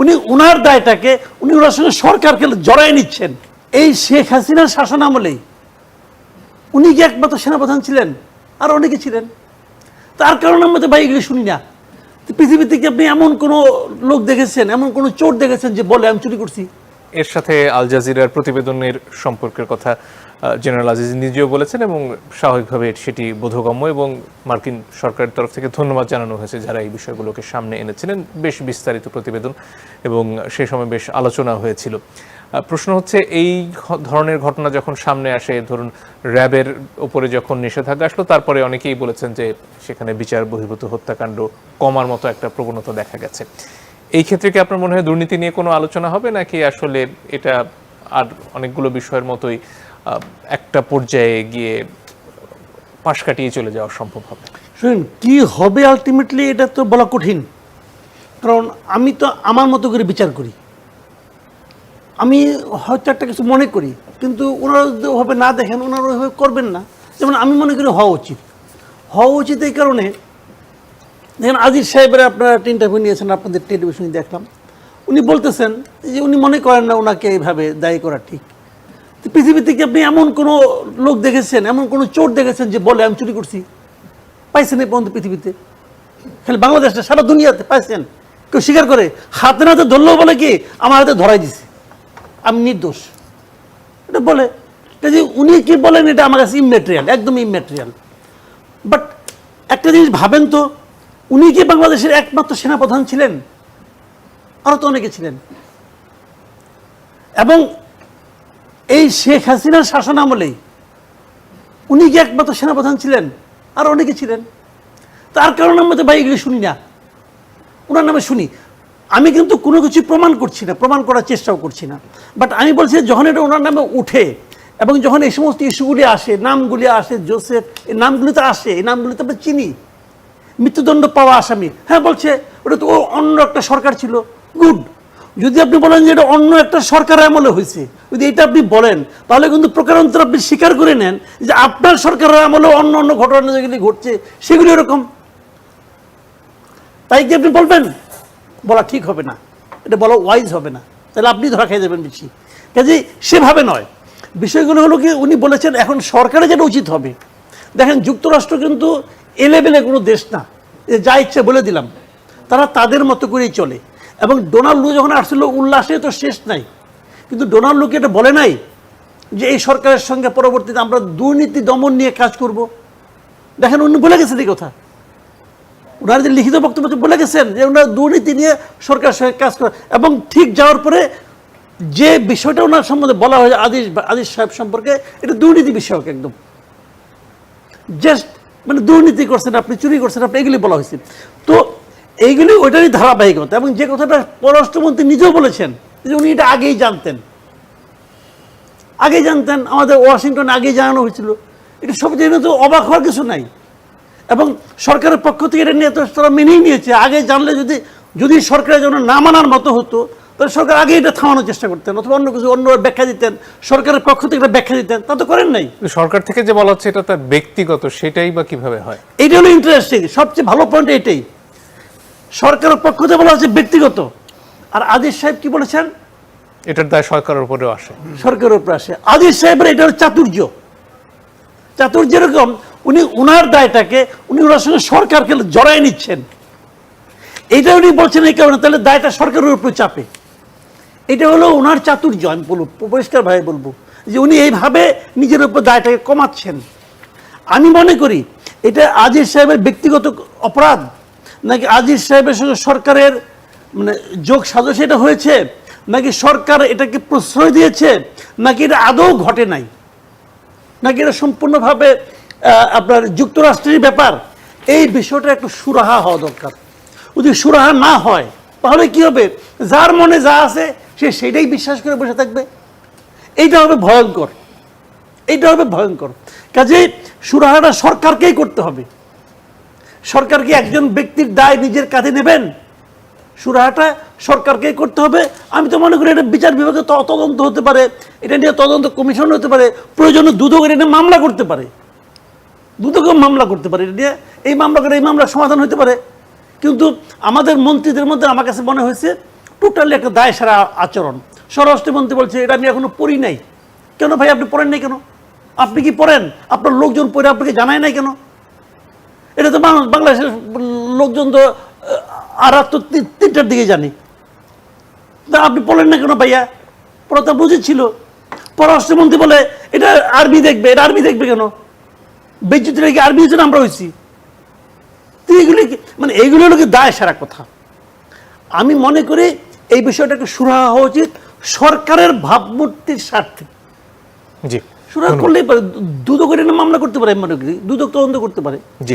উনি ওনার দায়টাকে উনি ওনার সঙ্গে সরকারকে জড়াই নিচ্ছেন। এই শেখ হাসিনার শাসন আমলেই উনি কি একমাত্র সেনাপ্রধান ছিলেন? আর অনেকে ছিলেন। তার কারণে আমরা তো ভাই এগুলি শুনি না। পৃথিবীতে কি আপনি এমন কোনো লোক দেখেছেন, এমন কোনো চোর দেখেছেন যে বলে আমি চুরি করছি? এর সাথে আল জাজিরার প্রতিবেদনের সম্পর্কের কথা জেনারেল আজিজ নিজেও বলেছেন এবং স্বাভাবিকভাবে সেটি বোধগম্য এবং মার্কিন সরকারের তরফ থেকে ধন্যবাদ জানানো হয়েছে যারা এই বিষয়গুলোকে সামনে এনেছিলেন। বেশ বিস্তারিত প্রতিবেদন এবং সে সময় বেশ আলোচনা হয়েছিল। প্রশ্ন হচ্ছে এই ধরনের ঘটনা যখন সামনে আসে, ধরুন র্যাবের উপরে যখন নিষেধাজ্ঞা আসলো, তারপরে অনেকেই বলেছেন যে সেখানে বিচার বহির্ভূত হত্যাকাণ্ড কমার মতো একটা প্রবণতা দেখা গেছে। এই ক্ষেত্রে কি আপনার মনে হয় দুর্নীতি নিয়ে কোনো আলোচনা হবে, নাকি আসলে এটা আর অনেকগুলো বিষয়ের মতোই একটা পর্যায়ে গিয়ে পাশ কাটিয়ে চলে যাওয়া সম্ভব হবে? শুনুন, কি হবে আলটিমেটলি এটা তো বলা কঠিন, কারণ আমি তো আমার মতো করে বিচার করি। আমি হয়তো একটা কিছু মনে করি, কিন্তু ওনারা যদি ওভাবে না দেখেন, ওনারা ওইভাবে করবেন না। যেমন আমি মনে করি হওয়া উচিত এই কারণে, দেখেন আজিজ সাহেবের আপনারা একটা ইন্টারভিউ নিয়েছেন, আপনাদের টেলিভিশনে দেখলাম। উনি বলতেছেন যে উনি মনে করেন না ওনাকে এইভাবে দায়ী করা ঠিক। পৃথিবীতে কি আপনি এমন কোনো লোক দেখেছেন, এমন কোনো চোর দেখেছেন যে বলে আমি চুরি করছি? পাইছেন এই পর্যন্ত পৃথিবীতে? খালি বাংলাদেশে, সারা দুনিয়াতে পাইছেন? কেউ স্বীকার করে? হাতে নাতে ধরলেও বলে কি আমার হাতে ধরাই দিছে, আমি নির্দোষ, এটা বলে। যে উনি কি বলেন এটা আমার কাছে ইম্যাটেরিয়াল, একদম ইম্যাটেরিয়াল। বাট একটা জিনিস ভাবেন তো, উনি কি বাংলাদেশের একমাত্র সেনাপ্রধান ছিলেন? আরো তো অনেকে ছিলেন। এবং এই শেখ হাসিনার শাসন আমলেই উনি কি একমাত্র সেনাপ্রধান ছিলেন? আর অনেকে ছিলেন। তার কারণে আমরা তো ভাই এগুলি শুনি না, ওনার নামে শুনি। আমি কিন্তু কোনো কিছু প্রমাণ করছি না, প্রমাণ করার চেষ্টাও করছি না। বাট আমি বলছি যখন এটা ওনার নামে উঠে এবং যখন এই সমস্ত ইস্যুগুলি আসে, নামগুলি আসে, জোসেফ, এই নামগুলি তো আসে, এই নামগুলি তো আমরা চিনি। মৃত্যুদণ্ড পাওয়া আসামি, হ্যাঁ বলছে ওটা তো অন্য একটা সরকার ছিল, গুড। যদি আপনি বলেন যে এটা অন্য একটা সরকার আমলে হয়েছে, যদি এটা আপনি বলেন, তাহলে কিন্তু প্রকারান্তর আপনি স্বীকার করে নেন যে আপনার সরকারের আমলে অন্য অন্য ঘটনা যেগুলি ঘটছে সেগুলি এরকম। তাই কি আপনি বলবেন? বলা ঠিক হবে না, এটা বলা ওয়াইজ হবে না, তাহলে আপনি ধরা খেয়ে যাবেন বেশি। কাজেই সেভাবে নয়। বিষয়গুলো হলো কি, উনি বলেছেন এখন সরকারের যেটা উচিত হবে। দেখেন যুক্তরাষ্ট্র কিন্তু এলেবেলে কোনো দেশ না, যা ইচ্ছে বলে দিলাম, তারা তাদের মতো করেই চলে। এবং ডোনাল্ড লু যখন আসছিল, উল্লাসে তো শেষ নাই। কিন্তু ডোনাল্ড লুকে এটা বলে নাই যে এই সরকারের সঙ্গে পরবর্তীতে আমরা দুর্নীতি দমন নিয়ে কাজ করব। দেখেন উনি বলে গেছেন এই কথা, ওনারা যে লিখিত বক্তব্য বলে গেছেন যে ওনারা দুর্নীতি নিয়ে সরকারের সঙ্গে কাজ করে। এবং ঠিক যাওয়ার পরে যে বিষয়টা ওনার সম্বন্ধে বলা হয়েছে আজিজ সাহেব সম্পর্কে, এটা দুর্নীতি বিষয়ক একদম, জাস্ট মানে দুর্নীতি করছেন আপনি, চুরি করছেন আপনি, এগুলি বলা হয়েছে। তো এইগুলি ওইটারই ধারাবাহিকতা। এবং যে কথাটা পররাষ্ট্রমন্ত্রী নিজেও বলেছেন যে উনি এটা আগেই জানতেন, আমাদের ওয়াশিংটনে আগেই জানানো হয়েছিল। এটা সব জেনে তো অবাক হওয়ার কিছু নাই। এবং সরকারের পক্ষ থেকে এটা নিয়ে তো তারা মেনেই নিয়েছে। আগে জানলে যদি সরকারের জন্য না মানার মতো হতো, তাহলে সরকার আগে এটা থামানোর চেষ্টা করতেন, অথবা অন্য কিছু অন্য ব্যাখ্যা দিতেন, সরকারের পক্ষ থেকে একটা ব্যাখ্যা দিতেন। তা তো করেন নাই। সরকার থেকে যে বলা হচ্ছে এটা তার ব্যক্তিগত, সেটাই বা কিভাবে হয়? এইটা হলো ইন্টারেস্টিং, সবচেয়ে ভালো পয়েন্ট এটাই। সরকারের পক্ষ থেকে বলা হচ্ছে ব্যক্তিগত, আর আজিজ সাহেব কি বলেছেন? এটার দায় সরকারের উপরেও আসে, সরকারের উপরে আসে। আজিজ সাহেবের এটা হলো চাতুর্য এরকম, উনি ওনার দায়টাকে উনি ওনার সঙ্গে সরকারকে জড়াই নিচ্ছেন। এইটা উনি বলছেন এই কারণে, তাহলে দায়টা সরকারের উপরে চাপে। এটা হলো ওনার চাতুর্য, আমি বলবো পরিষ্কারভাবে বলবো যে উনি এইভাবে নিজের উপর দায়টাকে কমাচ্ছেন। আমি মনে করি এটা আজিজ সাহেবের ব্যক্তিগত অপরাধ, নাকি আজিজ সাহেবের সঙ্গে সরকারের মানে যোগ সাজস এটা হয়েছে, নাকি সরকার এটাকে প্রশ্রয় দিয়েছে, নাকি এটা আদৌ ঘটে নাই, নাকি এটা সম্পূর্ণভাবে আপনার যুক্তরাষ্ট্রের ব্যাপার। এই বিষয়টা একটু সুরাহা হওয়া দরকার। যদি সুরাহা না হয় তাহলে কি হবে? যার মনে যা আছে সে সেটাই বিশ্বাস করে বসে থাকবে। এইটা হবে ভয়ঙ্কর। কাজেই সুরাহাটা সরকারকেই করতে হবে। সরকার কি একজন ব্যক্তির দায় নিজের কাঁধে নেবেন? সুরাহাটা সরকারকেই করতে হবে। আমি তো মনে করি এটা বিচার বিভাগে তদন্ত হতে পারে, এটা নিয়ে তদন্ত কমিশন হতে পারে, প্রয়োজনে দুদক এটা নিয়ে মামলা করতে পারে, এটা নিয়ে এই মামলা করে এই মামলার সমাধান হতে পারে। কিন্তু আমাদের মন্ত্রীদের মধ্যে আমার কাছে মনে হয়েছে টোটালি একটা দায় সারা আচরণ। স্বরাষ্ট্রমন্ত্রী বলছে এটা আমি এখনো পড়ি নাই। কেন ভাই আপনি পড়েন নাই কেন? আপনি কি পড়েন? আপনার লোকজন পড়ে আপনাকে জানায় নাই কেন? এটা তো বাংলাদেশের লোকজন তো আর রাত তো 3টার দিকে জানে। তা আপনি পড়েন না কেন ভাইয়া? পড়া তো বুঝে ছিল। পররাষ্ট্রমন্ত্রী বলে এটা আর্মি দেখবে, এটা আর্মি দেখবে কেন? বেজ্জতিটা কি আর্মি জন্য আমরা হয়েছি? তো এগুলি মানে এইগুলো হলো কি দায় সারা কথা। আমি মনে করি এই বিষয়টাকে সুরাহা হওয়া উচিত সরকারের ভাবমূর্তির স্বার্থে। জি, সুরাহা করলেই পারে, দুদক করে মামলা করতে পারে, আমি মনে করি দুদক তদন্ত করতে পারে। জি।